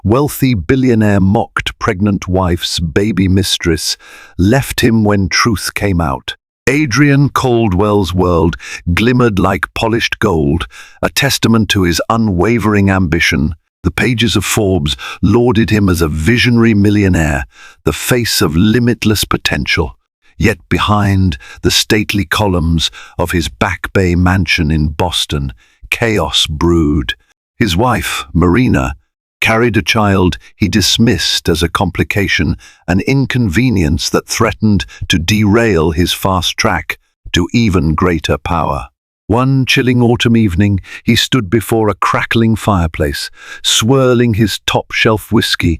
Wealthy billionaire mocked pregnant wife's baby mistress, left him when truth came out. Adrian Caldwell's world glimmered like polished gold, a testament to his unwavering ambition. The pages of Forbes lauded him as a visionary millionaire, the face of limitless potential. Yet behind the stately columns of his Back Bay mansion in Boston, chaos brewed. His wife, Marina, carried a child he dismissed as a complication, an inconvenience that threatened to derail his fast track to even greater power. One chilling autumn evening, he stood before a crackling fireplace, swirling his top-shelf whiskey,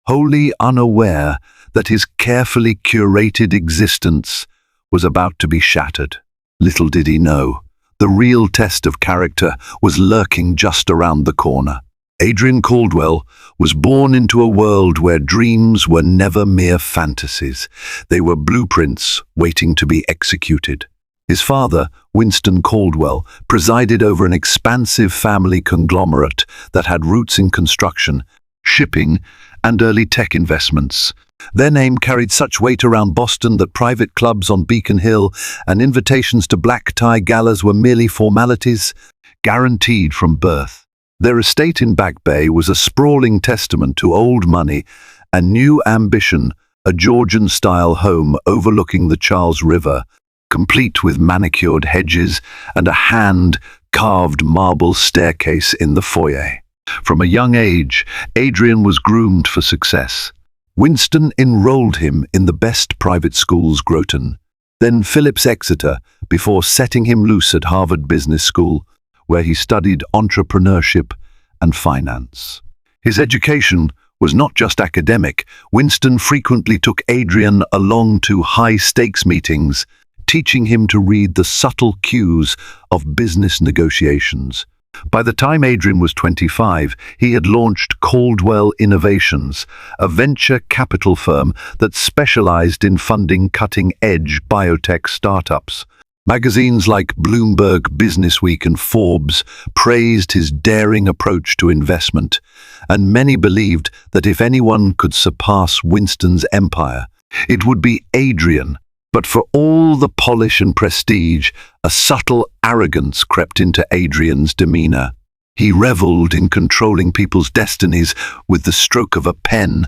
wholly unaware that his carefully curated existence was about to be shattered. Little did he know, the real test of character was lurking just around the corner. Adrian Caldwell was born into a world where dreams were never mere fantasies. They were blueprints waiting to be executed. His father, Winston Caldwell, presided over an expansive family conglomerate that had roots in construction, shipping, and early tech investments. Their name carried such weight around Boston that private clubs on Beacon Hill and invitations to black tie galas were merely formalities, guaranteed from birth. Their estate in Back Bay was a sprawling testament to old money and new ambition, a Georgian-style home overlooking the Charles River, complete with manicured hedges and a hand-carved marble staircase in the foyer. From a young age, Adrian was groomed for success. Winston enrolled him in the best private schools, Groton, then Phillips Exeter, before setting him loose at Harvard Business School, where he studied entrepreneurship and finance. His education was not just academic. Winston frequently took Adrian along to high-stakes meetings, teaching him to read the subtle cues of business negotiations. By the time Adrian was 25, he had launched Caldwell Innovations, a venture capital firm that specialized in funding cutting-edge biotech startups. Magazines like Bloomberg Businessweek and Forbes praised his daring approach to investment, and many believed that if anyone could surpass Winston's empire, it would be Adrian. But for all the polish and prestige, a subtle arrogance crept into Adrian's demeanor. He reveled in controlling people's destinies with the stroke of a pen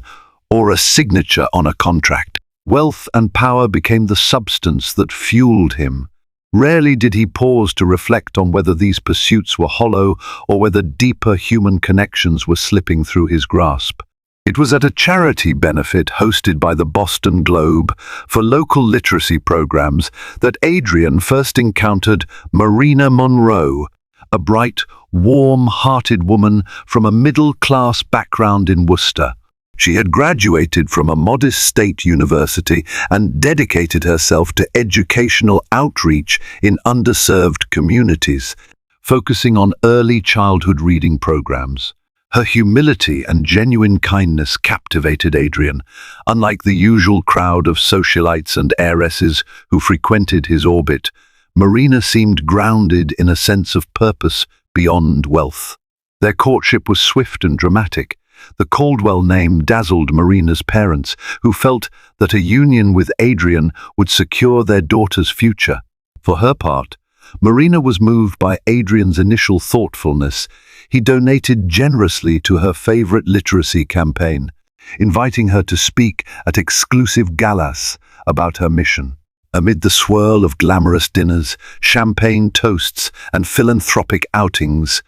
or a signature on a contract. Wealth and power became the substance that fueled him. Rarely did he pause to reflect on whether these pursuits were hollow or whether deeper human connections were slipping through his grasp. It was at a charity benefit hosted by the Boston Globe for local literacy programs that Adrian first encountered Marina Monroe, a bright, warm-hearted woman from a middle-class background in Worcester. She had graduated from a modest state university and dedicated herself to educational outreach in underserved communities, focusing on early childhood reading programs. Her humility and genuine kindness captivated Adrian. Unlike the usual crowd of socialites and heiresses who frequented his orbit, Marina seemed grounded in a sense of purpose beyond wealth. Their courtship was swift and dramatic. The Caldwell name dazzled Marina's parents, who felt that a union with Adrian would secure their daughter's future. For her part, Marina was moved by Adrian's initial thoughtfulness. He donated generously to her favorite literacy campaign, inviting her to speak at exclusive galas about her mission. Amid the swirl of glamorous dinners, champagne toasts, and philanthropic outings,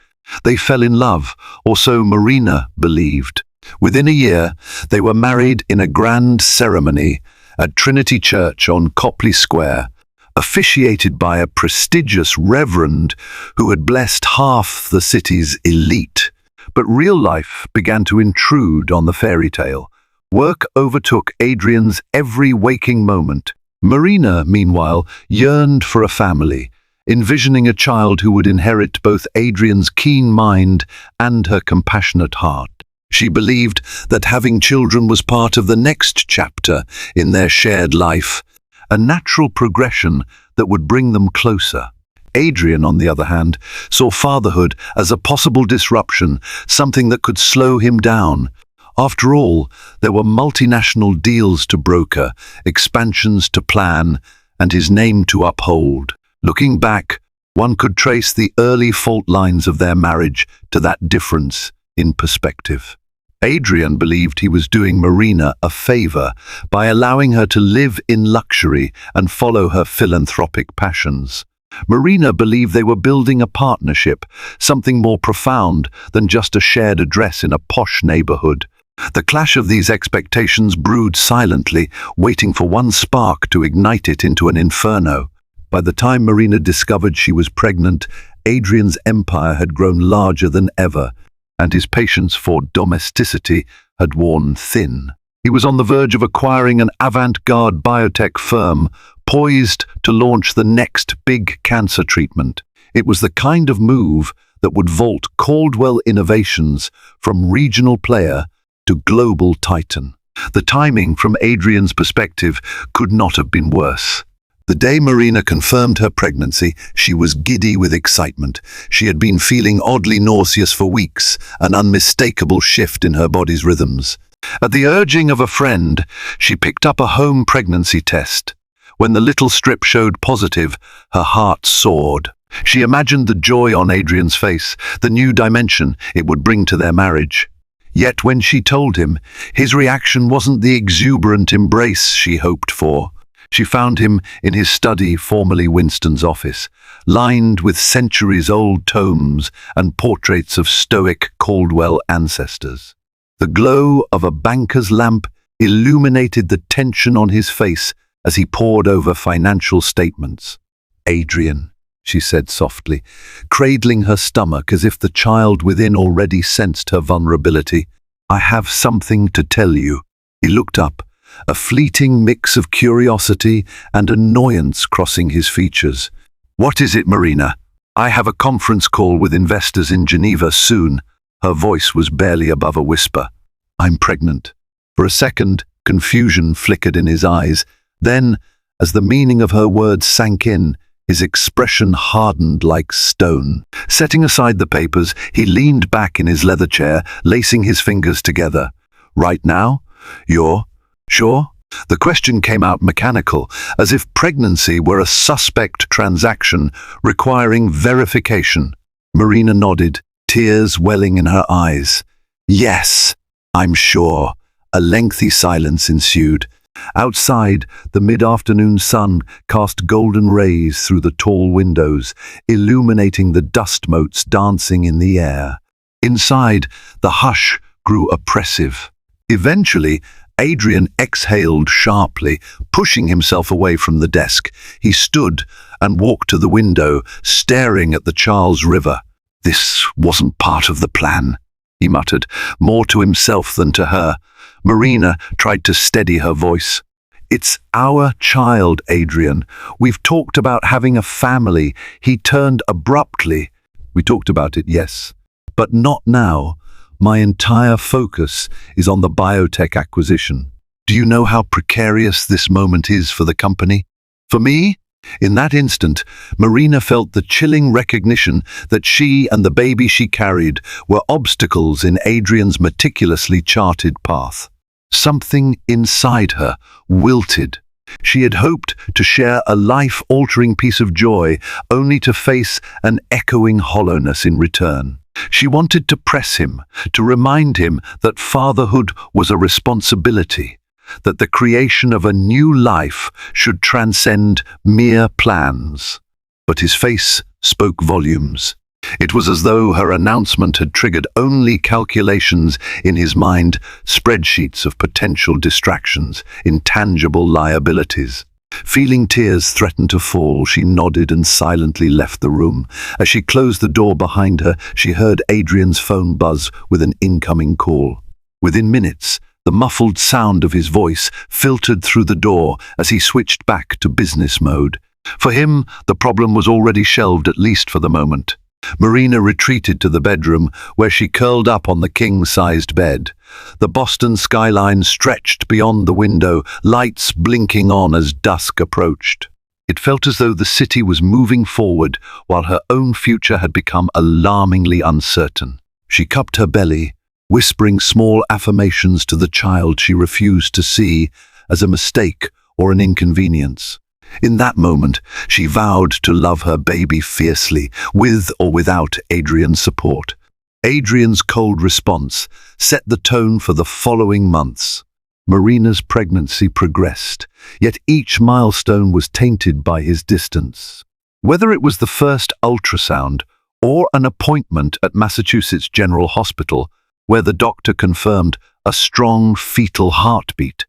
they fell in love, or so Marina believed. Within a year, they were married in a grand ceremony at Trinity Church on Copley Square, officiated by a prestigious reverend who had blessed half the city's elite. But real life began to intrude on the fairy tale. Work overtook Adrian's every waking moment. Marina, meanwhile, yearned for a family, envisioning a child who would inherit both Adrian's keen mind and her compassionate heart. She believed that having children was part of the next chapter in their shared life, a natural progression that would bring them closer. Adrien, on the other hand, saw fatherhood as a possible disruption, something that could slow him down. After all, there were multinational deals to broker, expansions to plan, and his name to uphold. Looking back, one could trace the early fault lines of their marriage to that difference in perspective. Adrien believed he was doing Marina a favor by allowing her to live in luxury and follow her philanthropic passions. Marina believed they were building a partnership, something more profound than just a shared address in a posh neighborhood. The clash of these expectations brewed silently, waiting for one spark to ignite it into an inferno. By the time Marina discovered she was pregnant, Adrien's empire had grown larger than ever, and his patience for domesticity had worn thin. He was on the verge of acquiring an avant-garde biotech firm, poised to launch the next big cancer treatment. It was the kind of move that would vault Caldwell Innovations from regional player to global titan. The timing, from Adrien's perspective, could not have been worse. The day Marina confirmed her pregnancy, she was giddy with excitement. She had been feeling oddly nauseous for weeks, an unmistakable shift in her body's rhythms. At the urging of a friend, she picked up a home pregnancy test. When the little strip showed positive, her heart soared. She imagined the joy on Adrien's face, the new dimension it would bring to their marriage. Yet when she told him, his reaction wasn't the exuberant embrace she hoped for. She found him in his study, formerly Winston's office, lined with centuries-old tomes and portraits of stoic Caldwell ancestors. The glow of a banker's lamp illuminated the tension on his face as he pored over financial statements. "Adrien," she said softly, cradling her stomach as if the child within already sensed her vulnerability. "I have something to tell you." He looked up, a fleeting mix of curiosity and annoyance crossing his features. "What is it, Marina? I have a conference call with investors in Geneva soon." Her voice was barely above a whisper. "I'm pregnant." For a second, confusion flickered in his eyes. Then, as the meaning of her words sank in, his expression hardened like stone. Setting aside the papers, he leaned back in his leather chair, lacing his fingers together. "Right now? You're sure?" The question came out mechanical, as if pregnancy were a suspect transaction requiring verification. Marina nodded, tears welling in her eyes. "Yes, I'm sure." A lengthy silence ensued. Outside, the mid-afternoon sun cast golden rays through the tall windows, illuminating the dust motes dancing in the air. Inside, the hush grew oppressive. Eventually, Adrien exhaled sharply, pushing himself away from the desk. He stood and walked to the window, staring at the Charles River. "This wasn't part of the plan," he muttered, more to himself than to her. Marina tried to steady her voice. "It's our child, Adrien. We've talked about having a family." He turned abruptly. "We talked about it, yes, but not now. My entire focus is on the biotech acquisition. Do you know how precarious this moment is for the company? For me?" In that instant, Marina felt the chilling recognition that she and the baby she carried were obstacles in Adrien's meticulously charted path. Something inside her wilted. She had hoped to share a life-altering piece of joy, only to face an echoing hollowness in return. She wanted to press him, to remind him that fatherhood was a responsibility, that the creation of a new life should transcend mere plans. But his face spoke volumes. It was as though her announcement had triggered only calculations in his mind, spreadsheets of potential distractions, intangible liabilities. Feeling tears threaten to fall, she nodded and silently left the room. As she closed the door behind her, she heard Adrien's phone buzz with an incoming call. Within minutes, the muffled sound of his voice filtered through the door as he switched back to business mode. For him, the problem was already shelved, at least for the moment. Marina retreated to the bedroom, where she curled up on the king-sized bed. The Boston skyline stretched beyond the window, lights blinking on as dusk approached. It felt as though the city was moving forward while her own future had become alarmingly uncertain. She cupped her belly, whispering small affirmations to the child she refused to see as a mistake or an inconvenience. In that moment, she vowed to love her baby fiercely, with or without Adrian's support. Adrian's cold response set the tone for the following months. Marina's pregnancy progressed, yet each milestone was tainted by his distance. Whether it was the first ultrasound or an appointment at Massachusetts General Hospital, where the doctor confirmed a strong fetal heartbeat,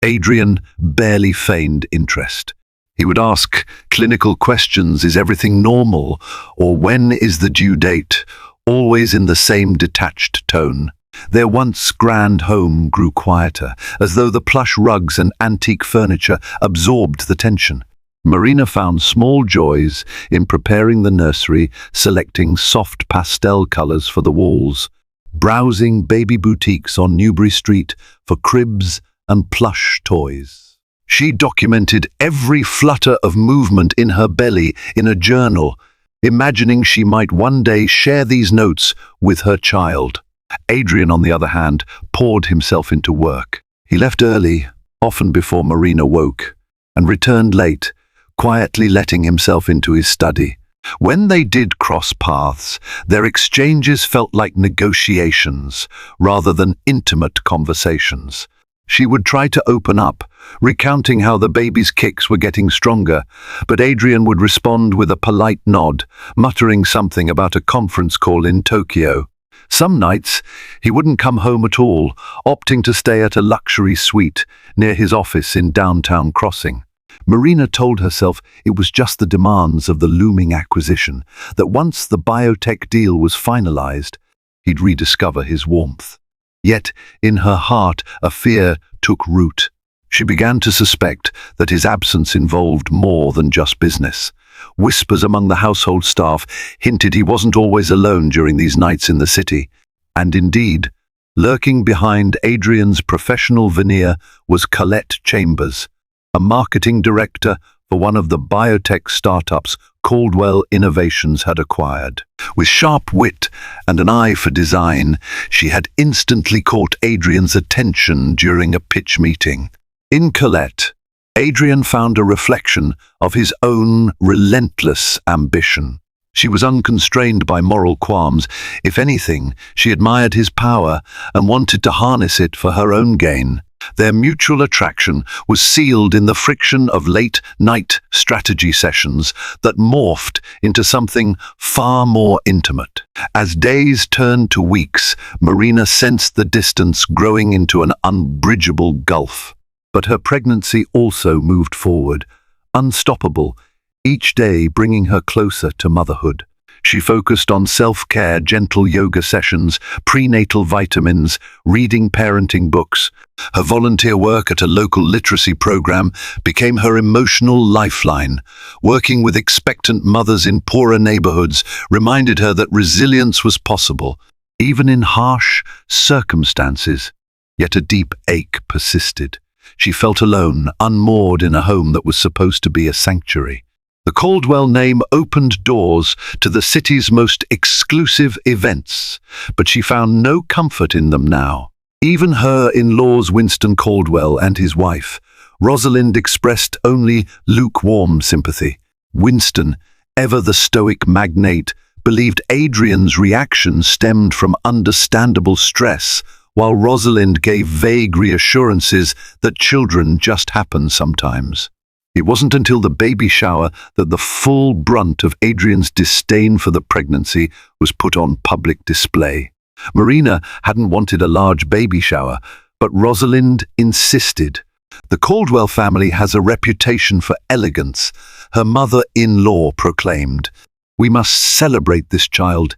Adrien barely feigned interest. He would ask clinical questions: is everything normal? Or when is the due date? Always in the same detached tone. Their once grand home grew quieter, as though the plush rugs and antique furniture absorbed the tension. Marina found small joys in preparing the nursery, selecting soft pastel colors for the walls, browsing baby boutiques on Newbury Street for cribs and plush toys. She documented every flutter of movement in her belly in a journal, imagining she might one day share these notes with her child. Adrien, on the other hand, poured himself into work. He left early, often before Marina woke, and returned late, quietly letting himself into his study. When they did cross paths, their exchanges felt like negotiations rather than intimate conversations. She would try to open up, recounting how the baby's kicks were getting stronger, but Adrien would respond with a polite nod, muttering something about a conference call in Tokyo. Some nights, he wouldn't come home at all, opting to stay at a luxury suite near his office in downtown Crossing. Marina told herself it was just the demands of the looming acquisition, that once the biotech deal was finalized, he'd rediscover his warmth. Yet, in her heart, a fear took root. She began to suspect that his absence involved more than just business. Whispers among the household staff hinted he wasn't always alone during these nights in the city. And indeed, lurking behind Adrian's professional veneer was Colette Chambers, a marketing director for one of the biotech startups Caldwell Innovations had acquired. With sharp wit and an eye for design, she had instantly caught Adrian's attention during a pitch meeting. In Colette, Adrien found a reflection of his own relentless ambition. She was unconstrained by moral qualms. If anything, she admired his power and wanted to harness it for her own gain. Their mutual attraction was sealed in the friction of late-night strategy sessions that morphed into something far more intimate. As days turned to weeks, Marina sensed the distance growing into an unbridgeable gulf. But her pregnancy also moved forward, unstoppable, each day bringing her closer to motherhood. She focused on self-care, gentle yoga sessions, prenatal vitamins, reading parenting books. Her volunteer work at a local literacy program became her emotional lifeline. Working with expectant mothers in poorer neighborhoods reminded her that resilience was possible, even in harsh circumstances. Yet a deep ache persisted. She felt alone, unmoored in a home that was supposed to be a sanctuary. The Caldwell name opened doors to the city's most exclusive events, but she found no comfort in them now. Even her in-laws Winston Caldwell and his wife, Rosalind, expressed only lukewarm sympathy. Winston, ever the stoic magnate, believed Adrian's reaction stemmed from understandable stress, while Rosalind gave vague reassurances that children just happen sometimes. It wasn't until the baby shower that the full brunt of Adrian's disdain for the pregnancy was put on public display. Marina hadn't wanted a large baby shower, but Rosalind insisted. The Caldwell family has a reputation for elegance, her mother-in-law proclaimed. We must celebrate this child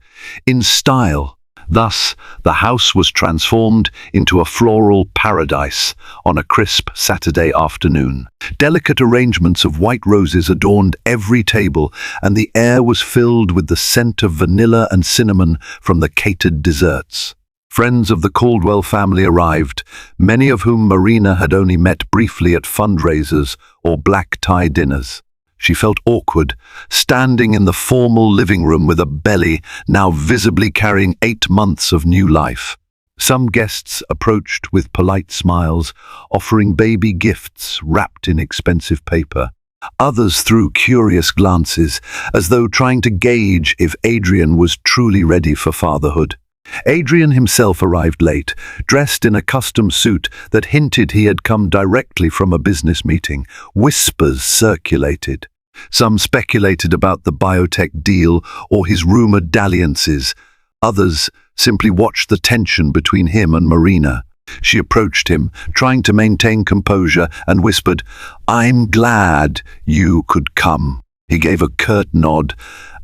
in style. Thus, the house was transformed into a floral paradise on a crisp Saturday afternoon. Delicate arrangements of white roses adorned every table, and the air was filled with the scent of vanilla and cinnamon from the catered desserts. Friends of the Caldwell family arrived, many of whom Marina had only met briefly at fundraisers or black-tie dinners. She felt awkward, standing in the formal living room with a belly now visibly carrying 8 months of new life. Some guests approached with polite smiles, offering baby gifts wrapped in expensive paper. Others threw curious glances, as though trying to gauge if Adrien was truly ready for fatherhood. Adrien himself arrived late, dressed in a custom suit that hinted he had come directly from a business meeting. Whispers circulated. Some speculated about the biotech deal or his rumored dalliances. Others simply watched the tension between him and Marina. She approached him, trying to maintain composure, and whispered, "I'm glad you could come." He gave a curt nod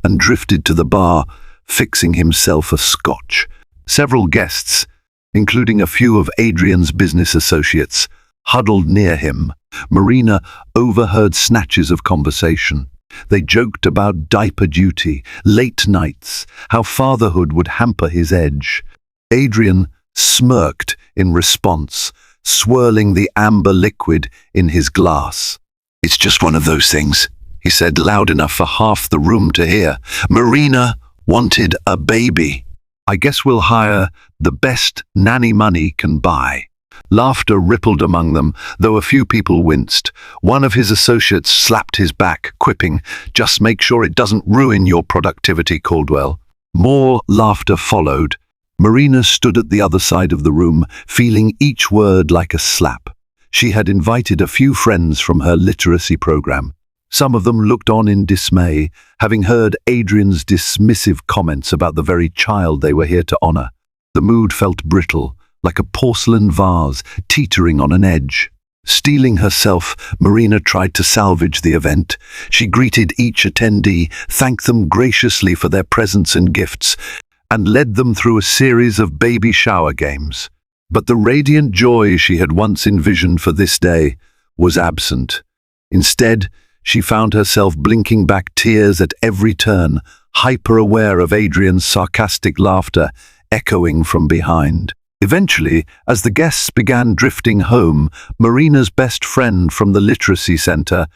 and drifted to the bar, fixing himself a scotch. Several guests, including a few of Adrian's business associates, huddled near him. Marina overheard snatches of conversation. They joked about diaper duty, late nights, how fatherhood would hamper his edge. Adrien smirked in response, swirling the amber liquid in his glass. "It's just one of those things," he said loud enough for half the room to hear. "Marina wanted a baby. I guess we'll hire the best nanny money can buy." Laughter rippled among them, though a few people winced. One of his associates slapped his back, quipping, "Just make sure it doesn't ruin your productivity, Caldwell." More laughter followed. Marina stood at the other side of the room, feeling each word like a slap. She had invited a few friends from her literacy program. Some of them looked on in dismay, having heard Adrian's dismissive comments about the very child they were here to honor. The mood felt brittle, like a porcelain vase teetering on an edge. Steeling herself, Marina tried to salvage the event. She greeted each attendee, thanked them graciously for their presents and gifts, and led them through a series of baby shower games. But the radiant joy she had once envisioned for this day was absent. Instead, she found herself blinking back tears at every turn, hyper-aware of Adrian's sarcastic laughter echoing from behind. Eventually, as the guests began drifting home, Marina's best friend from the literacy center,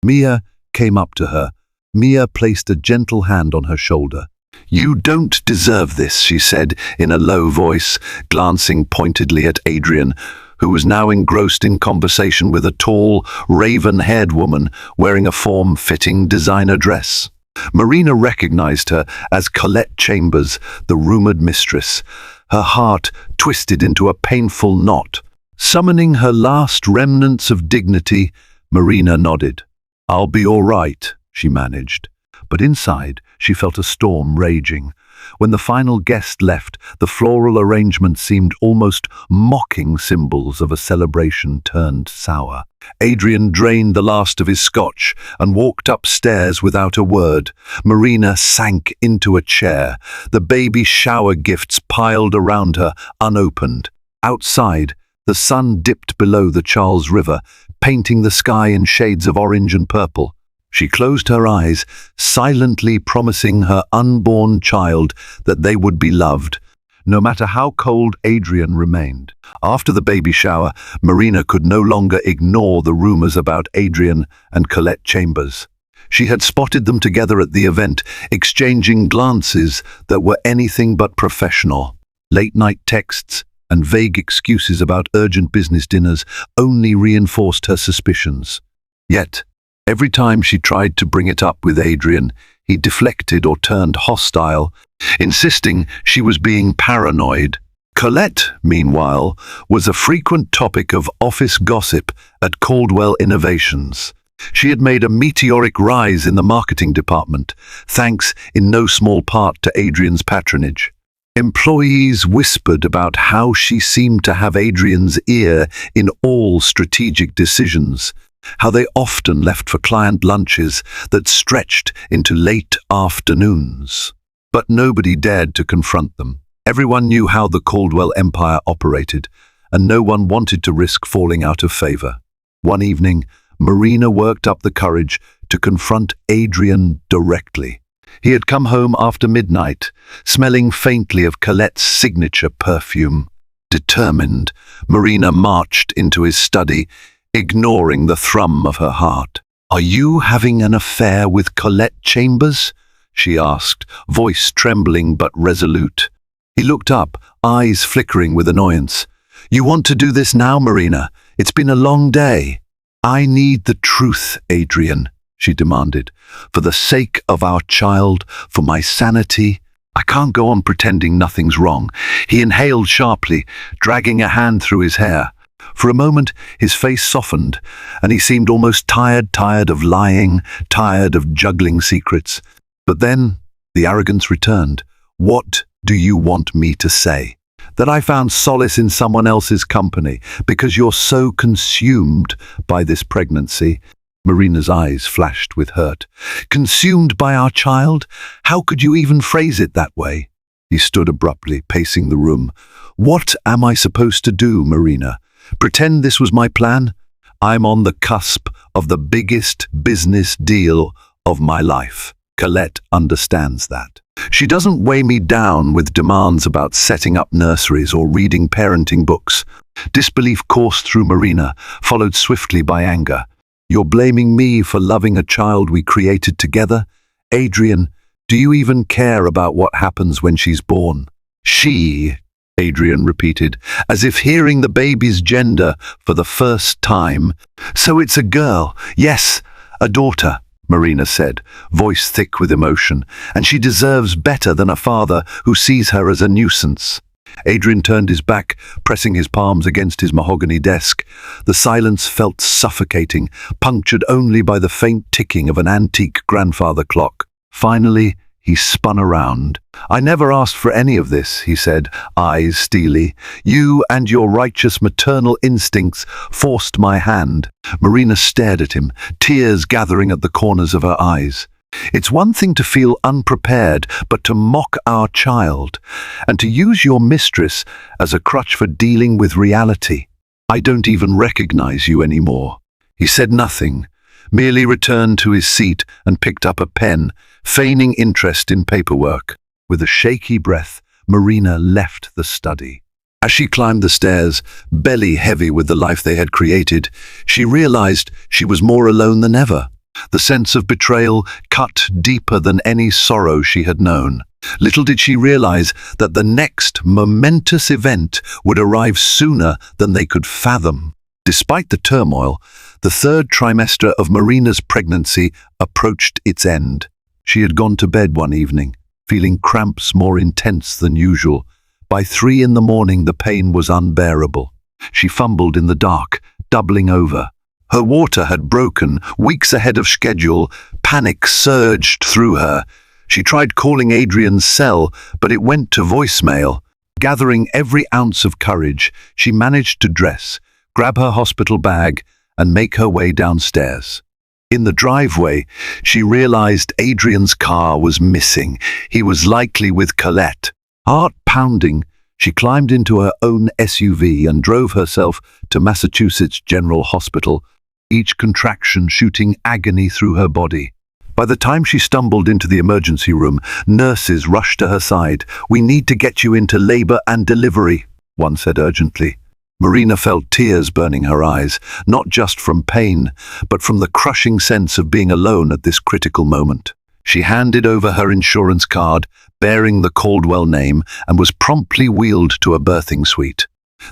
Mia, came up to her. Mia placed a gentle hand on her shoulder. "You don't deserve this," she said in a low voice, glancing pointedly at Adrien, who was now engrossed in conversation with a tall, raven-haired woman wearing a form-fitting designer dress. Marina recognized her as Colette Chambers, the rumored mistress. Her heart twisted into a painful knot. Summoning her last remnants of dignity, Marina nodded. "I'll be all right," she managed. But inside, she felt a storm raging. When the final guest left, the floral arrangement seemed almost mocking symbols of a celebration turned sour. Adrien drained the last of his scotch and walked upstairs without a word. Marina sank into a chair, the baby shower gifts piled around her, unopened. Outside, the sun dipped below the Charles River, painting the sky in shades of orange and purple. She closed her eyes, silently promising her unborn child that they would be loved, no matter how cold Adrien remained. After the baby shower, Marina could no longer ignore the rumors about Adrien and Colette Chambers. She had spotted them together at the event, exchanging glances that were anything but professional. Late-night texts and vague excuses about urgent business dinners only reinforced her suspicions. Yet, every time she tried to bring it up with Adrien, he deflected or turned hostile, insisting she was being paranoid. Colette, meanwhile, was a frequent topic of office gossip at Caldwell Innovations. She had made a meteoric rise in the marketing department, thanks in no small part to Adrian's patronage. Employees whispered about how she seemed to have Adrian's ear in all strategic decisions, how they often left for client lunches that stretched into late afternoons. But nobody dared to confront them. Everyone knew how the Caldwell empire operated, and no one wanted to risk falling out of favor. One evening, Marina worked up the courage to confront Adrien directly. He had come home after midnight, smelling faintly of Colette's signature perfume. Determined, Marina marched into his study, ignoring the thrum of her heart. "Are you having an affair with Colette Chambers?" she asked, voice trembling but resolute. He looked up, eyes flickering with annoyance. "You want to do this now, Marina? It's been a long day." "I need the truth, Adrien," she demanded. "For the sake of our child, for my sanity, I can't go on pretending nothing's wrong." He inhaled sharply, dragging a hand through his hair. For a moment, his face softened, and he seemed almost tired of lying, tired of juggling secrets. But then, the arrogance returned. "What do you want me to say? That I found solace in someone else's company because you're so consumed by this pregnancy?" Marina's eyes flashed with hurt. "Consumed by our child? How could you even phrase it that way?" He stood abruptly, pacing the room. "What am I supposed to do, Marina? Pretend this was my plan? I'm on the cusp of the biggest business deal of my life. Colette understands that. She doesn't weigh me down with demands about setting up nurseries or reading parenting books." Disbelief coursed through Marina, followed swiftly by anger. "You're blaming me for loving a child we created together? Adrien, do you even care about what happens when she's born?" "She," Adrien repeated, as if hearing the baby's gender for the first time. "So it's a girl. Yes, a daughter," Marina said, voice thick with emotion, "and she deserves better than a father who sees her as a nuisance." Adrien turned his back, pressing his palms against his mahogany desk. The silence felt suffocating, punctured only by the faint ticking of an antique grandfather clock. Finally, he spun around. "I never asked for any of this," he said, eyes steely. "You and your righteous maternal instincts forced my hand." Marina stared at him, tears gathering at the corners of her eyes. "It's one thing to feel unprepared, but to mock our child, and to use your mistress as a crutch for dealing with reality. I don't even recognize you anymore." He said nothing, merely returned to his seat and picked up a pen, feigning interest in paperwork. With a shaky breath, Marina left the study. As she climbed the stairs, belly heavy with the life they had created, she realized she was more alone than ever. The sense of betrayal cut deeper than any sorrow she had known. Little did she realize that the next momentous event would arrive sooner than they could fathom. Despite the turmoil, the third trimester of Marina's pregnancy approached its end. She had gone to bed one evening, feeling cramps more intense than usual. By 3 in the morning, the pain was unbearable. She fumbled in the dark, doubling over. Her water had broken, weeks ahead of schedule. Panic surged through her. She tried calling Adrian's cell, but it went to voicemail. Gathering every ounce of courage, she managed to dress, grab her hospital bag, and make her way downstairs. In the driveway, she realized Adrian's car was missing. He was likely with Colette. Heart pounding, she climbed into her own SUV and drove herself to Massachusetts General Hospital, each contraction shooting agony through her body. By the time she stumbled into the emergency room, nurses rushed to her side. "We need to get you into labor and delivery," one said urgently. Marina felt tears burning her eyes, not just from pain, but from the crushing sense of being alone at this critical moment. She handed over her insurance card, bearing the Caldwell name, and was promptly wheeled to a birthing suite.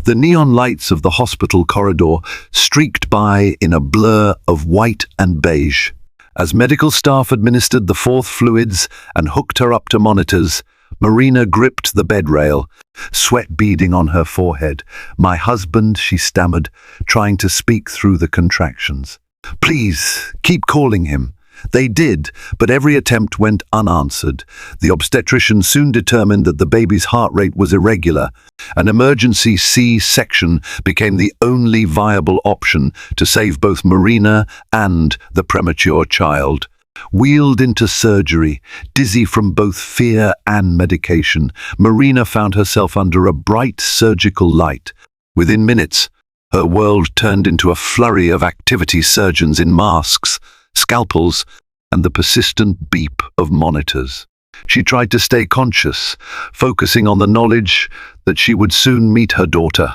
The neon lights of the hospital corridor streaked by in a blur of white and beige. As medical staff administered the fourth fluids and hooked her up to monitors, Marina gripped the bed rail, sweat beading on her forehead. "My husband," she stammered, trying to speak through the contractions. "Please, keep calling him." They did, but every attempt went unanswered. The obstetrician soon determined that the baby's heart rate was irregular. An emergency C-section became the only viable option to save both Marina and the premature child. Wheeled into surgery, dizzy from both fear and medication, Marina found herself under a bright surgical light. Within minutes, her world turned into a flurry of activity, surgeons in masks, scalpels, and the persistent beep of monitors. She tried to stay conscious, focusing on the knowledge that she would soon meet her daughter.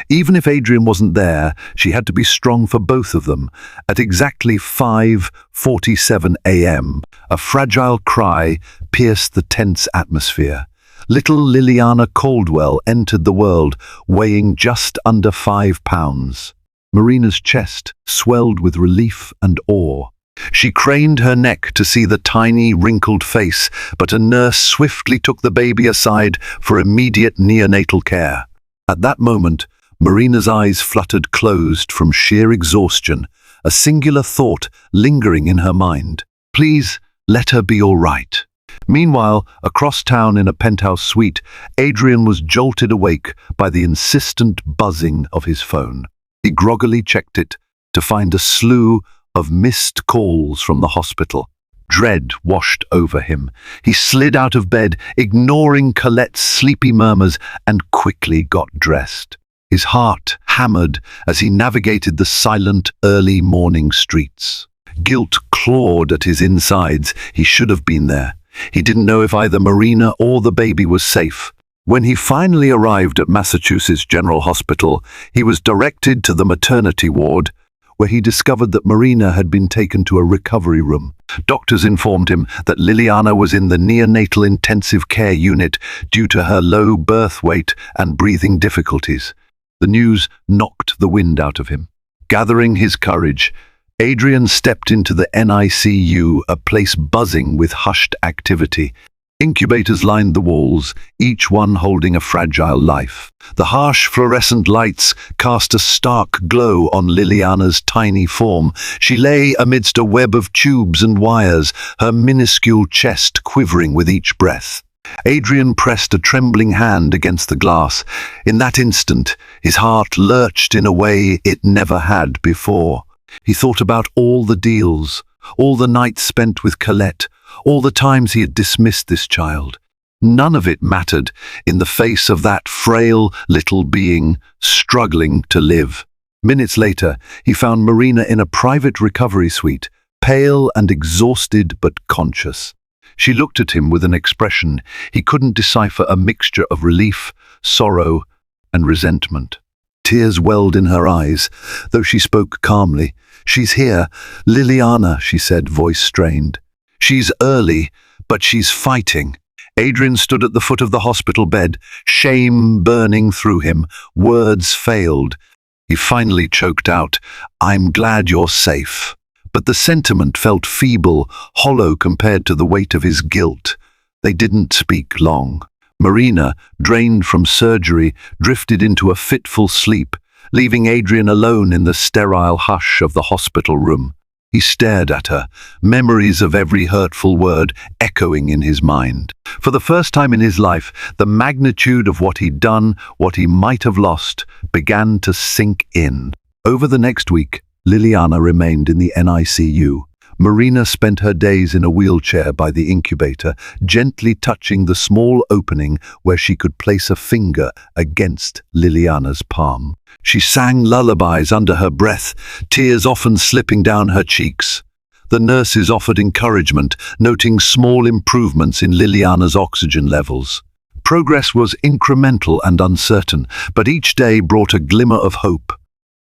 Even if Adrian wasn't there, she had to be strong for both of them. At exactly 5:47 a.m., a fragile cry pierced the tense atmosphere. Little Liliana Caldwell entered the world, weighing just under 5 pounds. Marina's chest swelled with relief and awe. She craned her neck to see the tiny, wrinkled face, but a nurse swiftly took the baby aside for immediate neonatal care. At that moment, Marina's eyes fluttered closed from sheer exhaustion, a singular thought lingering in her mind. Please, let her be all right. Meanwhile, across town in a penthouse suite, Adrien was jolted awake by the insistent buzzing of his phone. He groggily checked it to find a slew of missed calls from the hospital. Dread washed over him. He slid out of bed, ignoring Colette's sleepy murmurs, and quickly got dressed. His heart hammered as he navigated the silent, early morning streets. Guilt clawed at his insides. He should have been there. He didn't know if either Marina or the baby was safe. When he finally arrived at Massachusetts General Hospital, he was directed to the maternity ward, where he discovered that Marina had been taken to a recovery room. Doctors informed him that Liliana was in the neonatal intensive care unit due to her low birth weight and breathing difficulties. The news knocked the wind out of him. Gathering his courage, Adrien stepped into the NICU, a place buzzing with hushed activity. Incubators lined the walls, each one holding a fragile life. The harsh fluorescent lights cast a stark glow on Liliana's tiny form. She lay amidst a web of tubes and wires, her minuscule chest quivering with each breath. Adrien pressed a trembling hand against the glass. In that instant, his heart lurched in a way it never had before. He thought about all the deals, all the nights spent with Colette, all the times he had dismissed this child. None of it mattered in the face of that frail little being struggling to live. Minutes later, he found Marina in a private recovery suite, pale and exhausted but conscious. She looked at him with an expression he couldn't decipher, a mixture of relief, sorrow, and resentment. Tears welled in her eyes, though she spoke calmly. "She's here, Liliana," she said, voice strained. "She's early, but she's fighting." Adrien stood at the foot of the hospital bed, shame burning through him. Words failed. He finally choked out, "I'm glad you're safe." But the sentiment felt feeble, hollow compared to the weight of his guilt. They didn't speak long. Marina, drained from surgery, drifted into a fitful sleep, leaving Adrien alone in the sterile hush of the hospital room. He stared at her, memories of every hurtful word echoing in his mind. For the first time in his life, the magnitude of what he'd done, what he might have lost, began to sink in. Over the next week, Liliana remained in the NICU. Marina spent her days in a wheelchair by the incubator, gently touching the small opening where she could place a finger against Liliana's palm. She sang lullabies under her breath, tears often slipping down her cheeks. The nurses offered encouragement, noting small improvements in Liliana's oxygen levels. Progress was incremental and uncertain, but each day brought a glimmer of hope.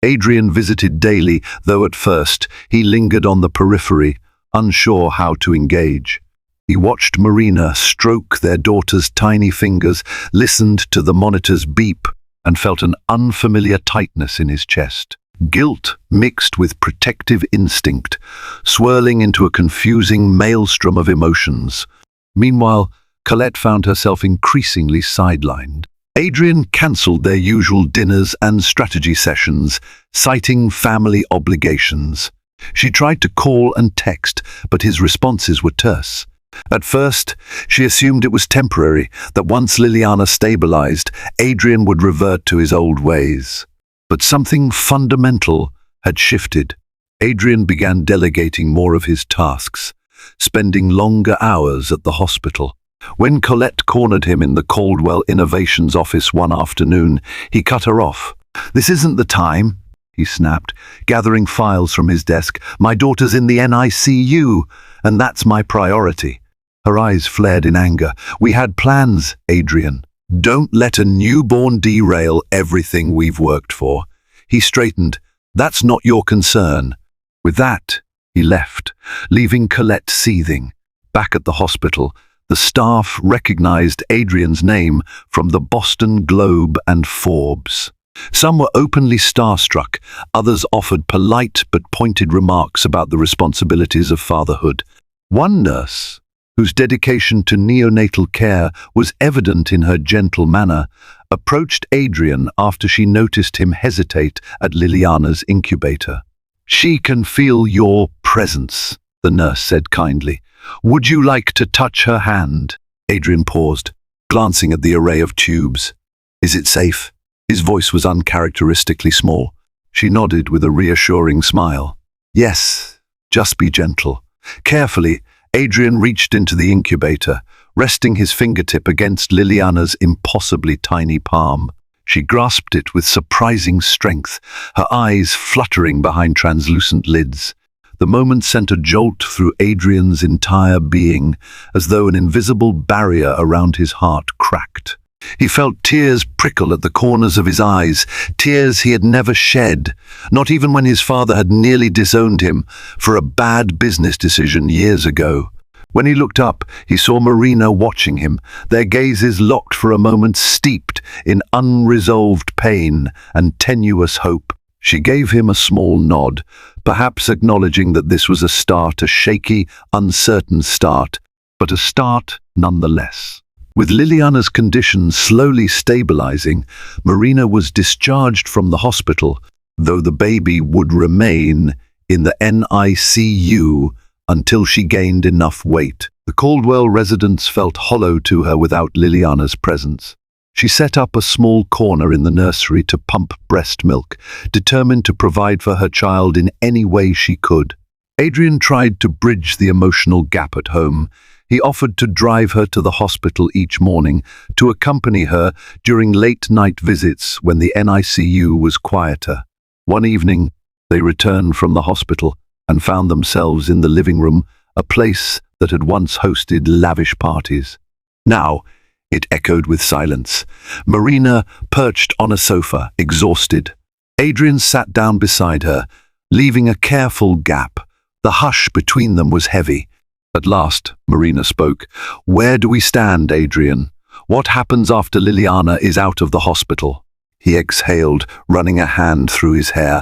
Adrien visited daily, though at first he lingered on the periphery, unsure how to engage. He watched Marina stroke their daughter's tiny fingers, listened to the monitor's beep, and felt an unfamiliar tightness in his chest. Guilt mixed with protective instinct, swirling into a confusing maelstrom of emotions. Meanwhile, Colette found herself increasingly sidelined. Adrien cancelled their usual dinners and strategy sessions, citing family obligations. She tried to call and text, but his responses were terse. At first, she assumed it was temporary, that once Liliana stabilized, Adrien would revert to his old ways. But something fundamental had shifted. Adrien began delegating more of his tasks, spending longer hours at the hospital. When Colette cornered him in the Caldwell Innovations office one afternoon, he cut her off. "This isn't the time," he snapped, gathering files from his desk. "My daughter's in the NICU, and that's my priority." Her eyes flared in anger. "We had plans, Adrien." Don't let a newborn derail everything we've worked for. He straightened. That's not your concern. With that, he left, leaving Colette seething. Back at the hospital, the staff recognized Adrian's name from the Boston Globe and Forbes. Some were openly starstruck, others offered polite but pointed remarks about the responsibilities of fatherhood. One nurse, whose dedication to neonatal care was evident in her gentle manner, approached Adrien after she noticed him hesitate at Liliana's incubator. "She can feel your presence," the nurse said kindly. "Would you like to touch her hand?" Adrien paused, glancing at the array of tubes. "Is it safe?" His voice was uncharacteristically small. She nodded with a reassuring smile. "Yes, just be gentle." Carefully, Adrien reached into the incubator, resting his fingertip against Liliana's impossibly tiny palm. She grasped it with surprising strength, her eyes fluttering behind translucent lids. The moment sent a jolt through Adrian's entire being, as though an invisible barrier around his heart cracked. He felt tears prickle at the corners of his eyes, tears he had never shed, not even when his father had nearly disowned him for a bad business decision years ago. When he looked up, he saw Marina watching him, their gazes locked for a moment, steeped in unresolved pain and tenuous hope. She gave him a small nod, perhaps acknowledging that this was a start, a shaky, uncertain start, but a start nonetheless. With Liliana's condition slowly stabilizing, Marina was discharged from the hospital, though the baby would remain in the NICU until she gained enough weight. The Caldwell residence felt hollow to her without Liliana's presence. She set up a small corner in the nursery to pump breast milk, determined to provide for her child in any way she could. Adrien tried to bridge the emotional gap at home. He offered to drive her to the hospital each morning, to accompany her during late-night visits when the NICU was quieter. One evening, they returned from the hospital and found themselves in the living room, a place that had once hosted lavish parties. Now, it echoed with silence. Marina perched on a sofa, exhausted. Adrien sat down beside her, leaving a careful gap. The hush between them was heavy. At last, Marina spoke. "Where do we stand, Adrien? What happens after Liliana is out of the hospital?" He exhaled, running a hand through his hair.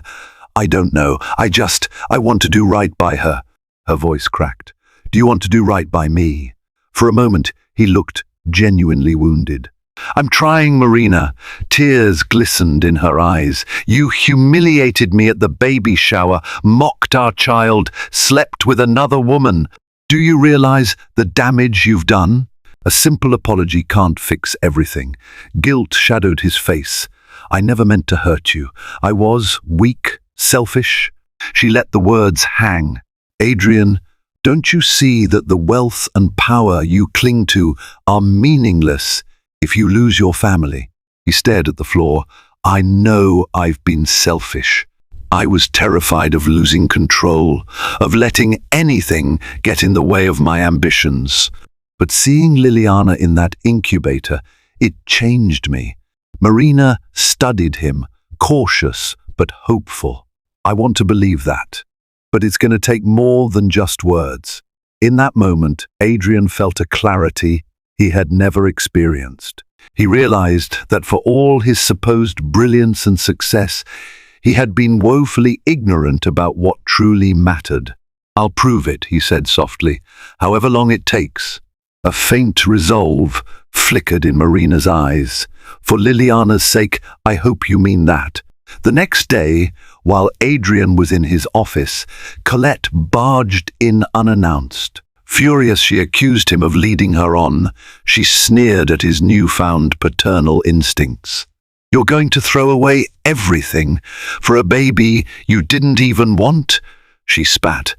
"I don't know. I want to do right by her." Her voice cracked. "Do you want to do right by me?" For a moment, he looked genuinely wounded. "I'm trying, Marina." Tears glistened in her eyes. "You humiliated me at the baby shower, mocked our child, slept with another woman. Do you realize the damage you've done?" A simple apology can't fix everything. Guilt shadowed his face. "I never meant to hurt you. I was weak, selfish." She let the words hang. "Adrien, don't you see that the wealth and power you cling to are meaningless if you lose your family?" He stared at the floor. "I know I've been selfish. I was terrified of losing control, of letting anything get in the way of my ambitions. But seeing Liliana in that incubator, it changed me." Marina studied him, cautious but hopeful. "I want to believe that. But it's going to take more than just words." In that moment, Adrien felt a clarity he had never experienced. He realized that for all his supposed brilliance and success, he had been woefully ignorant about what truly mattered. "I'll prove it," he said softly, "however long it takes." A faint resolve flickered in Marina's eyes. "For Liliana's sake, I hope you mean that." The next day, while Adrien was in his office, Colette barged in unannounced. Furious, she accused him of leading her on. She sneered at his newfound paternal instincts. "You're going to throw away everything for a baby you didn't even want?" she spat.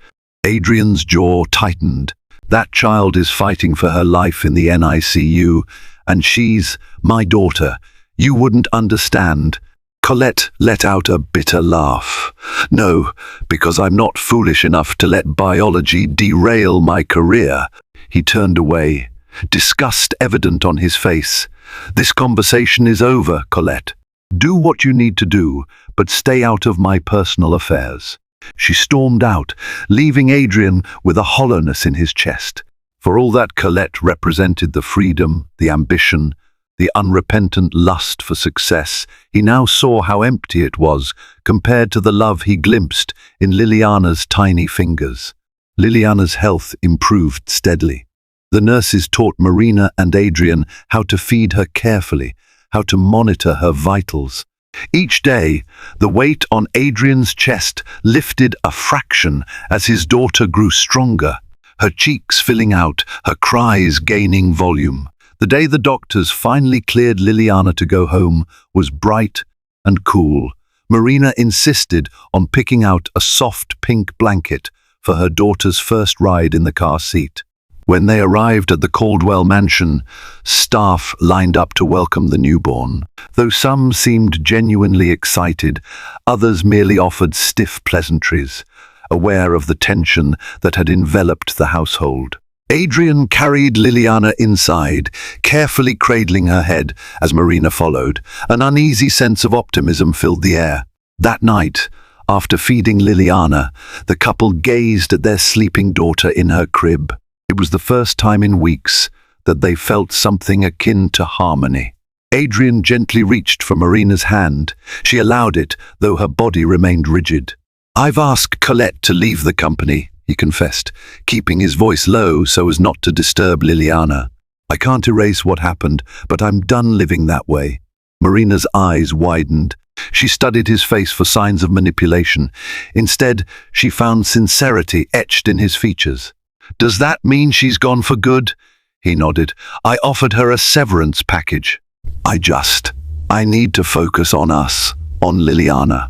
Adrien's jaw tightened. "That child is fighting for her life in the NICU, and she's my daughter. You wouldn't understand." Colette let out a bitter laugh. "No, because I'm not foolish enough to let biology derail my career." He turned away, disgust evident on his face. "This conversation is over, Colette. Do what you need to do, but stay out of my personal affairs." She stormed out, leaving Adrien with a hollowness in his chest. For all that Colette represented the freedom, the ambition, the unrepentant lust for success, he now saw how empty it was compared to the love he glimpsed in Liliana's tiny fingers. Liliana's health improved steadily. The nurses taught Marina and Adrien how to feed her carefully, how to monitor her vitals. Each day, the weight on Adrien's chest lifted a fraction as his daughter grew stronger, her cheeks filling out, her cries gaining volume. The day the doctors finally cleared Liliana to go home was bright and cool. Marina insisted on picking out a soft pink blanket for her daughter's first ride in the car seat. When they arrived at the Caldwell mansion, staff lined up to welcome the newborn. Though some seemed genuinely excited, others merely offered stiff pleasantries, aware of the tension that had enveloped the household. Adrien carried Liliana inside, carefully cradling her head as Marina followed. An uneasy sense of optimism filled the air. That night, after feeding Liliana, the couple gazed at their sleeping daughter in her crib. It was the first time in weeks that they felt something akin to harmony. Adrien gently reached for Marina's hand. She allowed it, though her body remained rigid. "I've asked Colette to leave the company," he confessed, keeping his voice low so as not to disturb Liliana. "I can't erase what happened, but I'm done living that way." Marina's eyes widened. She studied his face for signs of manipulation. Instead, she found sincerity etched in his features. "Does that mean she's gone for good?" He nodded. "I offered her a severance package. I need to focus on us, on Liliana."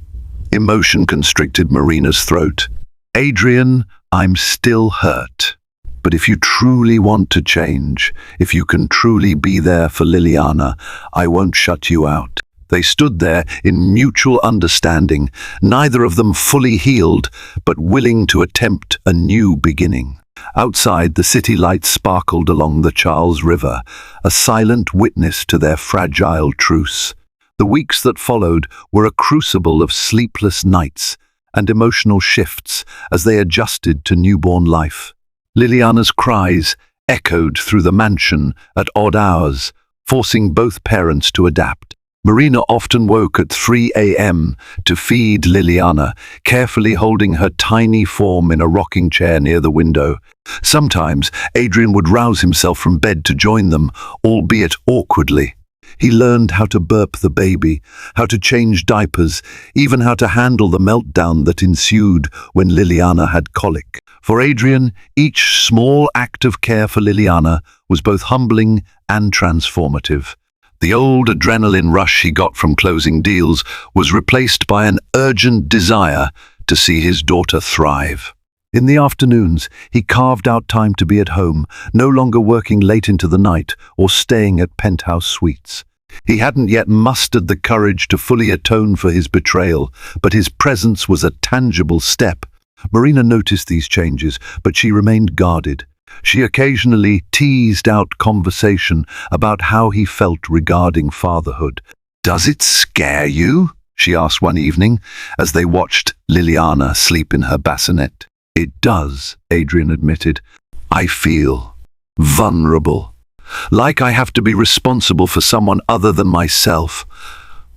Emotion constricted Marina's throat. "Adrien, I'm still hurt. But if you truly want to change, if you can truly be there for Liliana, I won't shut you out." They stood there in mutual understanding, neither of them fully healed, but willing to attempt a new beginning. Outside, the city lights sparkled along the Charles River, a silent witness to their fragile truce. The weeks that followed were a crucible of sleepless nights and emotional shifts as they adjusted to newborn life. Liliana's cries echoed through the mansion at odd hours, forcing both parents to adapt. Marina often woke at 3 a.m. to feed Liliana, carefully holding her tiny form in a rocking chair near the window. Sometimes Adrien would rouse himself from bed to join them, albeit awkwardly. He learned how to burp the baby, how to change diapers, even how to handle the meltdown that ensued when Liliana had colic. For Adrien, each small act of care for Liliana was both humbling and transformative. The old adrenaline rush he got from closing deals was replaced by an urgent desire to see his daughter thrive. In the afternoons, he carved out time to be at home, no longer working late into the night or staying at penthouse suites. He hadn't yet mustered the courage to fully atone for his betrayal, but his presence was a tangible step. Marina noticed these changes, but she remained guarded. She occasionally teased out conversation about how he felt regarding fatherhood. "Does it scare you?" she asked one evening as they watched Liliana sleep in her bassinet. "It does," Adrien admitted. "I feel vulnerable, like I have to be responsible for someone other than myself."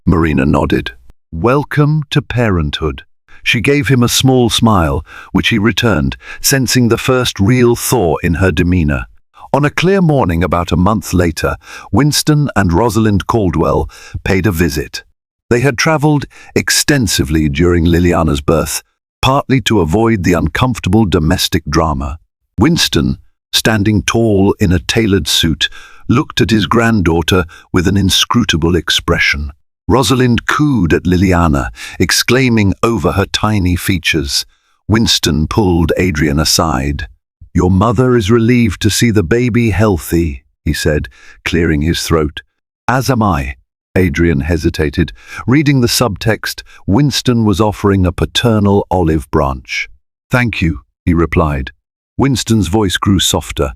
Marina nodded. "Welcome to parenthood." She gave him a small smile, which he returned, sensing the first real thaw in her demeanor. On a clear morning about a month later, Winston and Rosalind Caldwell paid a visit. They had traveled extensively during Liliana's birth, partly to avoid the uncomfortable domestic drama. Winston, standing tall in a tailored suit, looked at his granddaughter with an inscrutable expression. Rosalind cooed at Liliana, exclaiming over her tiny features. Winston pulled Adrien aside. "Your mother is relieved to see the baby healthy," he said, clearing his throat. "As am I." Adrien hesitated. Reading the subtext, Winston was offering a paternal olive branch. "Thank you," he replied. Winston's voice grew softer.